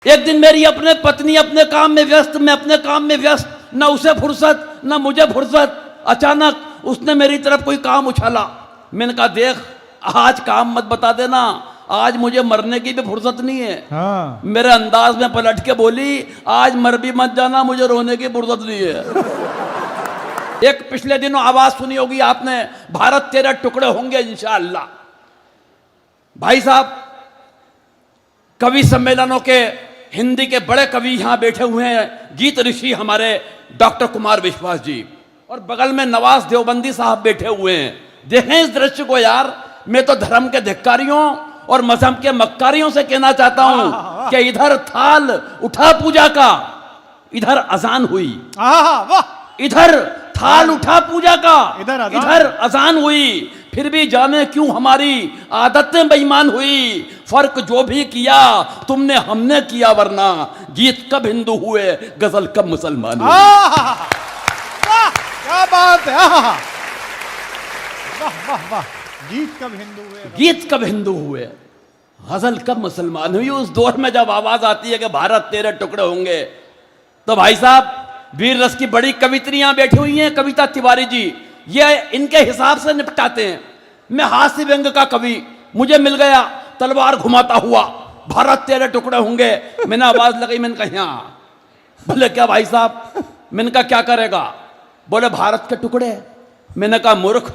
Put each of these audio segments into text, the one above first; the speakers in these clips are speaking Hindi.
एक दिन मेरी अपने पत्नी अपने काम में व्यस्त, मैं अपने काम में व्यस्त, न उसे फुर्सत न मुझे फुर्सत। अचानक उसने मेरी तरफ कोई काम उछाला। मैंने कहा देख, आज काम मत बता देना, आज मुझे मरने की भी फुर्सत नहीं है। हाँ। मेरे अंदाज में पलट के बोली, आज मर भी मत जाना, मुझे रोने की फुर्सत नहीं है। एक पिछले दिनों आवाज सुनी होगी आपने, भारत तेरे टुकड़े होंगे इंशाअल्लाह। भाई साहब, कवि सम्मेलनों के हिंदी के बड़े कवि यहां बैठे हुए हैं, गीत ऋषि हमारे डॉक्टर कुमार विश्वास जी, और बगल में नवाज देवबंदी साहब बैठे हुए हैं। देखें इस दृश्य को यार। मैं तो धर्म के धिक्कारियों और मजहब के मक्कारियों से कहना चाहता हूं कि इधर थाल उठा पूजा का, इधर अजान हुई। इधर थाल उठा पूजा का, इधर अजान हुई। फिर भी जाने क्यों हमारी आदतें बेईमान हुई। फर्क जो भी किया तुमने हमने किया, वरना गीत कब हिंदू हुए, गजल कब मुसलमान हुए। क्या बात है। वाह वाह वाह। गीत कब हिंदू हुए, गीत कब हिंदू हुए, गजल कब मुसलमान हुई। उस दौर में जब आवाज आती है कि भारत तेरे टुकड़े होंगे, तो भाई साहब वीर रस की बड़ी कवित्रियां बैठी हुई हैं, कविता तिवारी जी, ये इनके हिसाब से निपटाते हैं। मैं हास्य व्यंग का कवि, मुझे मिल गया तलवार घुमाता हुआ, भारत तेरे टुकड़े होंगे। मैंने आवाज लगाई, मैंने कहा यहाँ। बोले क्या भाई साहब? मैंने कहा क्या करेगा? बोले भारत के टुकड़े। मैंने कहा मूर्ख,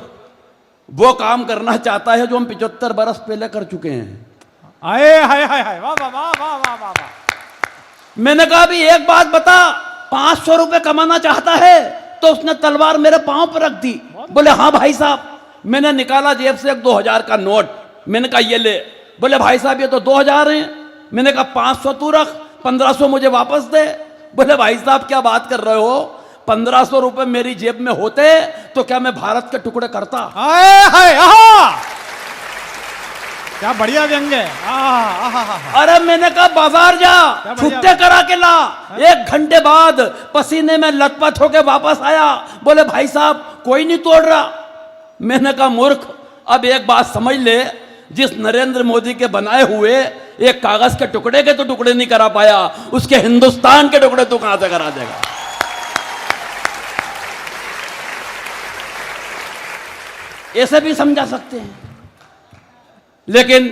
वो काम करना चाहता है जो हम 75 बरस पहले कर चुके हैं। आए हाय हाय हाय, वाह वाह वाह वाह वाह वाह। मैंने कहा अभी एक बात बता, 500 रुपए कमाना चाहता है? तो उसने तलवार मेरे पांव पर रख दी। बोले हाँ भाई साहब। मैंने निकाला जेब से एक 2000 का नोट। मैंने कहा ये ले। बोले भाई साहब ये तो 2000 हैं। मैंने कहा 500 तू रख, 1500 मुझे वापस दे। बोले भाई साहब क्या बात कर रहे हो, 1500 रुपए मेरी जेब में होते तो क्या मैं भारत के टुकड़े करता? क्या बढ़िया व्यंग है। अरे मैंने कहा बाजार जा, छुट्टे करा के ला। 1 घंटे बाद पसीने में लथपथ होके वापस आया। बोले भाई साहब कोई नहीं तोड़ रहा। मैंने कहा मूर्ख, अब एक बात समझ ले, जिस नरेंद्र मोदी के बनाए हुए एक कागज के टुकड़े के तो टुकड़े नहीं करा पाया, उसके हिंदुस्तान के टुकड़े तो कहां से करा देगा? ऐसे भी समझा सकते हैं, लेकिन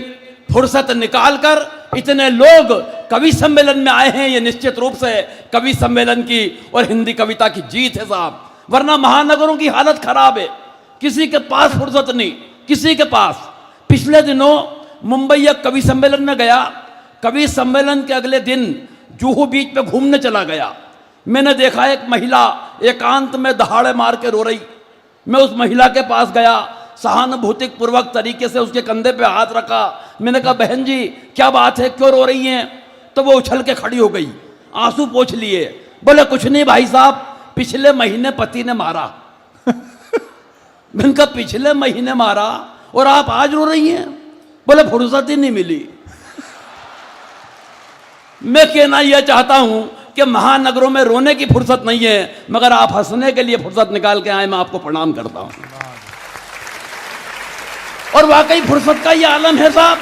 फुर्सत निकालकर इतने लोग कवि सम्मेलन में आए हैं, ये निश्चित रूप से कवि सम्मेलन की और हिंदी कविता की जीत है साहब। वरना महानगरों की हालत खराब है, किसी के पास फुर्सत नहीं, किसी के पास। पिछले दिनों मुंबई एक कवि सम्मेलन में गया। कवि सम्मेलन के अगले दिन जुहू बीच पे घूमने चला गया। मैंने देखा एक महिला एकांत में दहाड़े मार के रो रही। मैं उस महिला के पास गया, सहानुभूति पूर्वक तरीके से उसके कंधे पे हाथ रखा। मैंने कहा बहन जी क्या बात है, क्यों रो रही हैं? तो वो उछल के खड़ी हो गई, आंसू पोंछ लिए। बोले कुछ नहीं भाई साहब, पिछले महीने पति ने मारा। मैंने कहा पिछले महीने मारा और आप आज रो रही हैं? बोले फुर्सत ही नहीं मिली। मैं कहना यह चाहता हूं कि महानगरों में रोने की फुर्सत नहीं है, मगर आप हंसने के लिए फुर्सत निकाल के आए, मैं आपको प्रणाम करता हूं। और वाकई फुर्सत का ये आलम है साहब।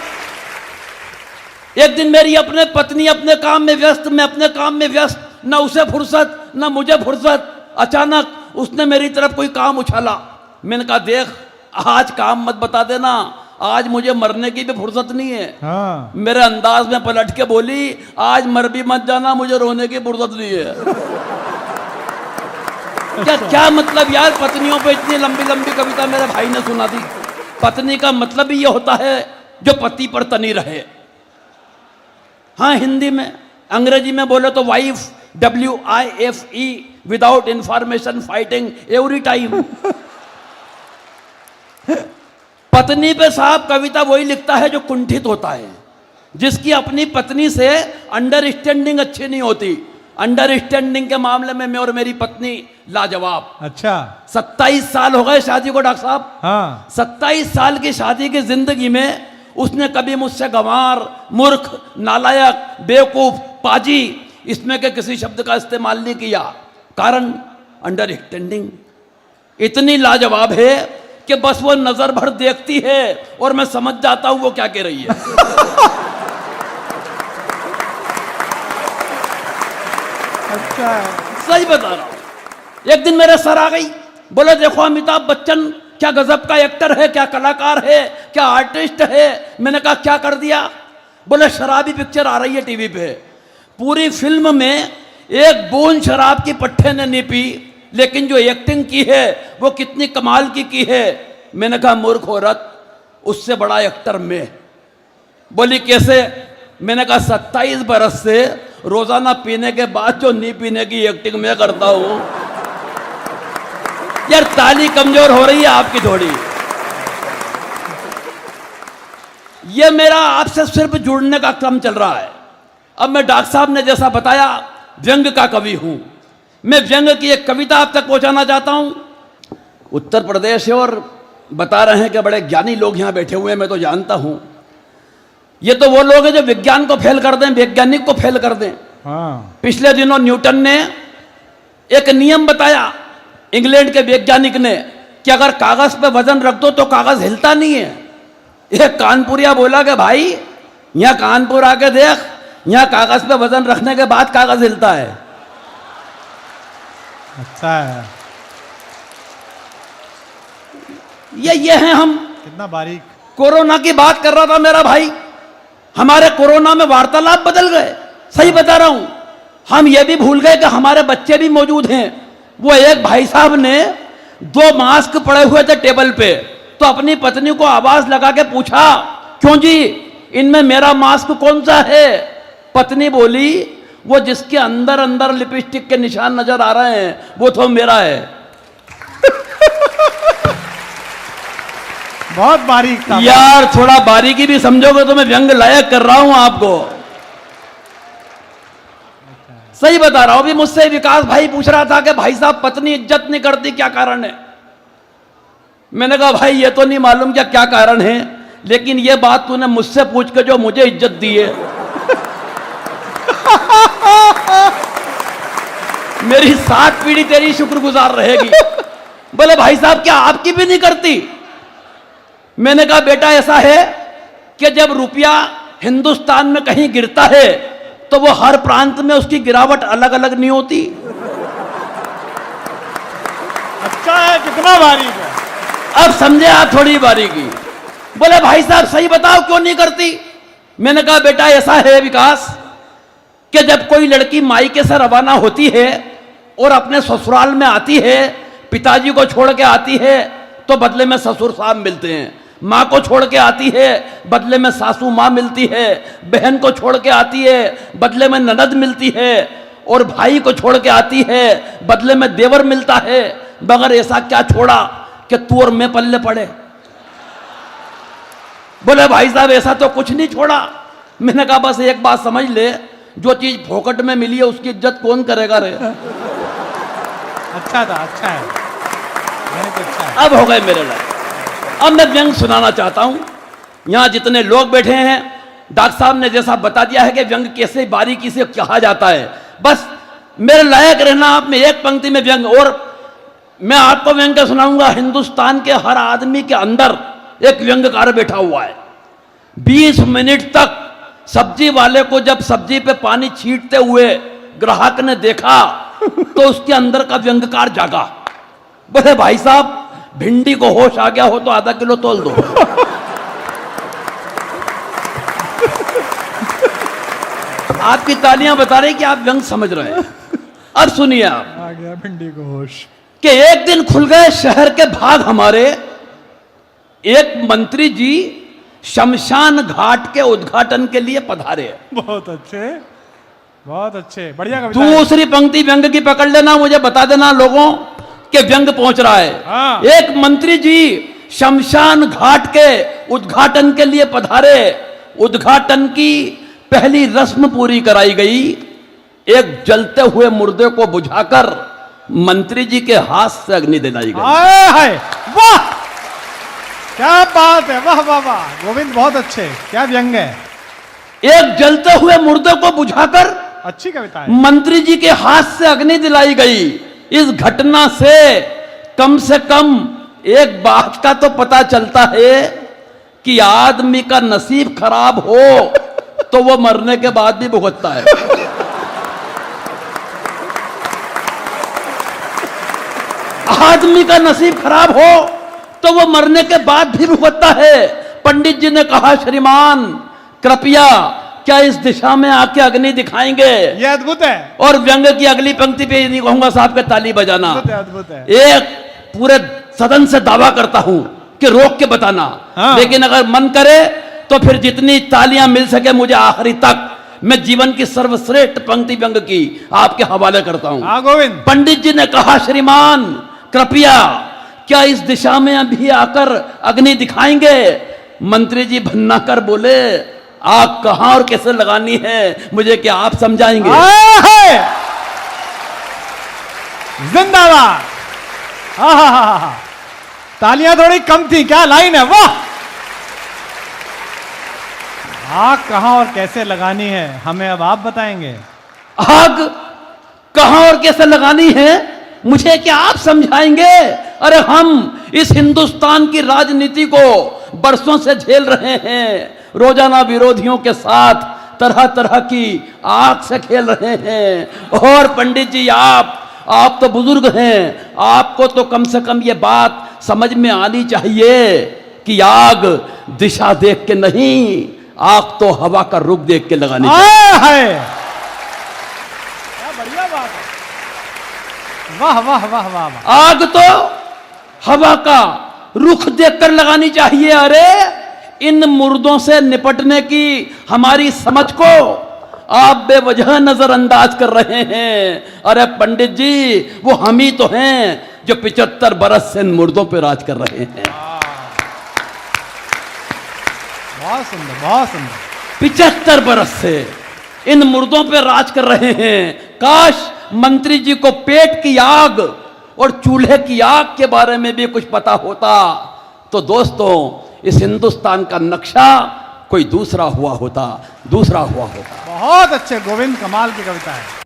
एक दिन मेरी अपने पत्नी अपने काम में व्यस्त, मैं अपने काम में व्यस्त, न उसे फुर्सत न मुझे फुर्सत। अचानक उसने मेरी तरफ कोई काम उछाला। मैंने कहा देख, आज काम मत बता देना, आज मुझे मरने की भी फुर्सत नहीं है। हाँ। मेरे अंदाज में पलट के बोली, आज मर भी मत जाना, मुझे रोने की फुर्सत नहीं है। क्या मतलब यार, पत्नियों पे इतनी लंबी लंबी कविता मेरे भाई ने सुना दी। पत्नी का मतलब ही ये होता है जो पति पर तनी रहे। हाँ हिंदी में, अंग्रेजी में बोले तो wife, WIFE, without information fighting every time. पत्नी पे साहब कविता वही लिखता है जो कुंठित होता है, जिसकी अपनी पत्नी से अंडरस्टैंडिंग अच्छी नहीं होती। अंडरस्टैंडिंग के मामले में मैं और मेरी पत्नी लाजवाब। अच्छा। 27 साल हो गए शादी को डॉक्टर साहब। हाँ। 27 साल की शादी की जिंदगी में उसने कभी मुझसे गंवार, मूर्ख, नालायक, बेवकूफ, पाजी, इसमें के किसी शब्द का इस्तेमाल नहीं किया। कारण अंडरस्टैंडिंग इतनी लाजवाब है कि बस वो नजर भर देखती है और मैं समझ जाता हूं वो क्या कह रही है। अच्छा है। सही बता रहा हूं। एक दिन मेरे सर आ गई, बोले देखो अमिताभ बच्चन क्या गजब का एक्टर है, क्या कलाकार है, क्या आर्टिस्ट है। मैंने कहा क्या कर दिया? बोले शराबी पिक्चर आ रही है टीवी पे, पूरी फिल्म में एक बूंद शराब की पट्टे ने नहीं पी, लेकिन जो एक्टिंग की है वो कितनी कमाल की है। मैंने कहा मूर्ख औरत, उससे बड़ा एक्टर मैं। बोली कैसे? मैंने कहा 27 बरस से रोजाना पीने के बाद जो नहीं पीने की एक्टिंग मैं करता हूं। यार ताली कमजोर हो रही है आपकी थोड़ी। ये मेरा आपसे सिर्फ जुड़ने का क्रम चल रहा है। अब मैं डॉक्टर साहब ने जैसा बताया व्यंग का कवि हूं, मैं व्यंग की एक कविता आप तक पहुंचाना चाहता हूं। उत्तर प्रदेश है और बता रहे हैं कि बड़े ज्ञानी लोग यहां बैठे हुए हैं, मैं तो जानता हूं। ये तो वो लोग हैं जो विज्ञान को फेल कर दें, वैज्ञानिक को फेल कर दें। हाँ। पिछले दिनों न्यूटन ने एक नियम बताया, इंग्लैंड के वैज्ञानिक ने, कि अगर कागज पे वजन रख दो तो कागज हिलता नहीं है। एक कानपुरिया बोला कि भाई यहां कानपुर आके देख, यहां कागज पे वजन रखने के बाद कागज हिलता है। अच्छा है। ये हैं हम। कितना बारीक। कोरोना की बात कर रहा था मेरा भाई, हमारे कोरोना में वार्तालाप बदल गए। सही बता रहा हूं। हम ये भी भूल गए कि हमारे बच्चे भी मौजूद हैं। वो एक भाई साहब ने 2 मास्क पड़े हुए थे टेबल पे, तो अपनी पत्नी को आवाज लगा के पूछा, क्यों जी इनमें मेरा मास्क कौन सा है? पत्नी बोली, वो जिसके अंदर अंदर लिपस्टिक के निशान नजर आ रहे हैं वो तो मेरा है। बहुत बारीक था यार थोड़ा बारीकी भी समझोगे तो मैं व्यंग लायक कर रहा हूं आपको। सही बता रहा हूं। अभी मुझसे विकास भाई पूछ रहा था कि भाई साहब पत्नी इज्जत नहीं करती, क्या कारण है? मैंने कहा भाई ये तो नहीं मालूम क्या कारण है, लेकिन ये बात तूने मुझसे पूछ के जो मुझे इज्जत दी है मेरी 7 पीढ़ी तेरी शुक्रगुजार रहेगी। बोले भाई साहब क्या आपकी भी नहीं करती? मैंने कहा बेटा ऐसा है कि जब रुपया हिंदुस्तान में कहीं गिरता है तो वो हर प्रांत में उसकी गिरावट अलग अलग नहीं होती। अच्छा है। कितना बारीक है। अब समझे आप थोड़ी बारीकी। बोले भाई साहब सही बताओ क्यों नहीं करती? मैंने कहा बेटा ऐसा है विकास कि जब कोई लड़की मायके से रवाना होती है और अपने ससुराल में आती है, पिताजी को छोड़ के आती है तो बदले में ससुर साहब मिलते हैं, माँ को छोड़ के आती है बदले में सासू माँ मिलती है, बहन को छोड़ के आती है बदले में ननद मिलती है, और भाई को छोड़ के आती है बदले में देवर मिलता है। मगर ऐसा क्या छोड़ा कि तू और मैं पल्ले पड़े? बोले भाई साहब ऐसा तो कुछ नहीं छोड़ा। मैंने कहा बस एक बात समझ ले, जो चीज फोकट में मिली है उसकी इज्जत कौन करेगा रे? अच्छा था। अच्छा है। अच्छा है। अब हो गए मेरे लायक। अब मैं व्यंग सुनाना चाहता हूं। यहां जितने लोग बैठे हैं, डॉक्टर साहब ने जैसा बता दिया है कि व्यंग कैसे बारीकी से कहा जाता है, बस मेरे लायक रहना आप में एक पंक्ति में व्यंग। और मैं आपको व्यंग का सुनाऊंगा। हिंदुस्तान के हर आदमी के अंदर एक व्यंगकार बैठा हुआ है। 20 मिनट तक सब्जी वाले को जब सब्जी पे पानी छींटते हुए ग्राहक ने देखा तो उसके अंदर का व्यंगकार जागा। बोले भाई साहब भिंडी को होश आ गया हो तो आधा किलो तोल दो। आपकी तालियां बता रही कि आप व्यंग समझ रहे हैं। अब सुनिए आप। आ गया भिंडी को होश। कि एक दिन खुल गए शहर के भाग हमारे। एक मंत्री जी शमशान घाट के उद्घाटन के लिए पधारे। बहुत अच्छे। बहुत अच्छे। बढ़िया कविता है। दूसरी पंक्ति व्यंग की पकड़ लेना, मुझे बता देना लोगों के व्यंग पहुंच रहा है। हाँ। एक मंत्री जी शमशान घाट के उद्घाटन के लिए पधारे। उद्घाटन की पहली रस्म पूरी कराई गई। एक जलते हुए मुर्दे को बुझाकर मंत्री जी के हाथ से अग्नि दिलाई गई। हाय हाय वाह, क्या बात है। वाह वाह वाह गोविंद, बहुत अच्छे। क्या व्यंग है। एक जलते हुए मुर्दे को बुझाकर अच्छी कविता है। मंत्री जी के हाथ से अग्नि दिलाई गई। इस घटना से कम एक बात का तो पता चलता है कि आदमी का नसीब खराब हो तो वो मरने के बाद भी भुगतता है। आदमी का नसीब खराब हो तो वो मरने के बाद भी भुगतता है। पंडित जी ने कहा, श्रीमान कृपया क्या इस दिशा में आके अग्नि दिखाएंगे? ये अद्भुत है, और व्यंग की अगली पंक्ति पे नहीं कहूंगा साहब के ताली बजाना। अद्भुत है, अद्भुत है। एक पूरे सदन से दावा करता हूं कि रोक के बताना, हाँ। लेकिन अगर मन करे तो फिर जितनी तालियां मिल सके मुझे आखिरी तक मैं जीवन की सर्वश्रेष्ठ पंक्ति व्यंग की आपके हवाले करता हूं। हाँ गोविंद, पंडित जी ने कहा, श्रीमान कृपया क्या इस दिशा में अभी आकर अग्नि दिखाएंगे? मंत्री जी भन्ना कर बोले, आग कहां और कैसे लगानी है मुझे क्या आप समझाएंगे? जिंदाबाद। हाँ हाँ हाँ हाँ, तालियां थोड़ी कम थी, क्या लाइन है, वाह। आग कहां और कैसे लगानी है हमें अब आप बताएंगे। आग कहां और कैसे लगानी है मुझे क्या आप समझाएंगे? अरे हम इस हिंदुस्तान की राजनीति को बरसों से झेल रहे हैं, रोजाना विरोधियों के साथ तरह तरह की आग से खेल रहे हैं। और पंडित जी आप तो बुजुर्ग हैं, आपको तो कम से कम ये बात समझ में आनी चाहिए कि आग दिशा देख के नहीं, आग तो हवा का रुख देख के लगानी चाहिए। क्या बढ़िया बात है, वाह वाह वाह वाह वाह। आग तो हवा का रुख देखकर लगानी चाहिए। अरे इन मुर्दों से निपटने की हमारी समझ को आप बेवजह नजरअंदाज कर रहे हैं। अरे पंडित जी, वो हम ही तो हैं जो 75 बरस से इन मुर्दों पर राज कर रहे हैं। बहुत सुंदर, बहुत सुंदर। 75 बरस से इन मुर्दों पर राज कर रहे हैं। काश मंत्री जी को पेट की आग और चूल्हे की आग के बारे में भी कुछ पता होता तो दोस्तों इस हिंदुस्तान का नक्शा कोई दूसरा हुआ होता। बहुत अच्छे गोविंद, कमाल की कविता है।